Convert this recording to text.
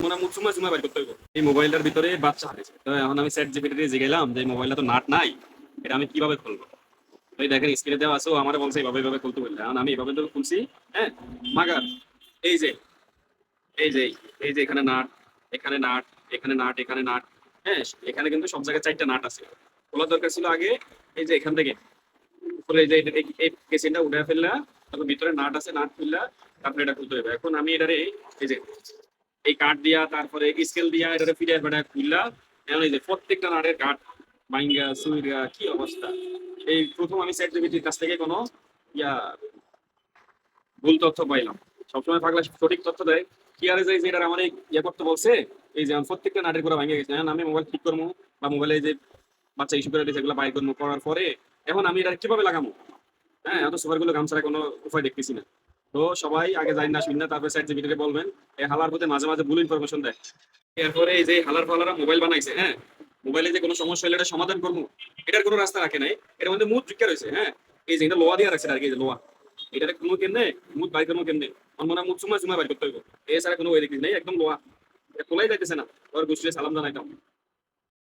মনে হয় চুমা চুমা বের করতে হইব। এই মোবাইলটার ভিতরে বাচ্চা হারাইছে। তো এখন আমি চ্যাট জিপিটি জিগাইলাম যে মোবাইলটা তো নাট নাই, এটা আমি কিভাবে খুলবো? তো এই দেখেন স্ক্রিনে দেওয়া আছে, ও আমার বলছে এইভাবে এইভাবে খুলতে বললে। এখন আমি এইভাবে তো খুলছি। হ্যাঁ, মাগার এই যে এই যে এই যে এখানে নাট, এখানে নাট, এখানে নাট, এখানে নাট। হ্যাঁ, এখানে কিন্তু সব জায়গায় ৪টা নাট আছে। খোলা দরকার ছিল আগে এই যে এখান থেকে উপরে এই যে এই কেসিনটা উঠে ফেললা, তারপর ভিতরে নাট আছে, নাট খুললা তারপরে এটা খুলতে হবে। এখন আমি এটারে এই যে এই কাঠ দিয়া তারপরে স্কেল দিয়া এটারে ফিরে ফেটা খুললা। এখন এই যে প্রত্যেকটা নাটের কাঠ ভাঙ্গা সুইরা কি অবস্থা। এই প্রথম আমি চ্যাট জিপিটির কাছ থেকে কোনো ইয়া ভুল তথ্য পাইলাম। সবসময় পাগলা সঠিক তথ্য দেয়। কি আর যে এটা আমার ইয়ে করতে বলছে, এই যে আমি প্রত্যেকটা নাটের করে ভাঙে গেছে। এখন আমি মোবাইল ঠিক করবো বা মোবাইলে যে বাচ্চা ইস্যু করে দিয়েছে এগুলো বাই করবো, করার পরে এখন আমি এটা কিভাবে লাগাবো? হ্যাঁ, এত সুপার গুলো গাম ছাড়া কোনো উপায় দেখতেছি না। তো সবাই আগে যাই না শুন না, তারপরে চ্যাট জিপিটিতে বলবেন। এই হালার মধ্যে মাঝে মাঝে ভুল ইনফরমেশন দেয়। এরপরে এই যে হালার ফালারা মোবাইল বানাইছে, হ্যাঁ, মোবাইলে যে কোনো সমস্যা হলে এটা সমাধান করবো, এটার কোনো রাস্তা রাখে নাই। এর মধ্যে মুখ ঢুকে রয়েছে। হ্যাঁ, এই যে এটা লোহা দিয়ে রাখছে আর কি, এই যে লোহা, এটাতে কোনো কেমনে মুখ বাইর করবো কেমনে? আমার মনে হয় মুখ চুমা চুমা বাইর করতে হইব। এছাড়া কোনো ওই দেখিস নাই, একদম লোহা। এটা খোলাই যাইতেছে না। ওর গোষ্ঠীর সালাম জানাইতাম।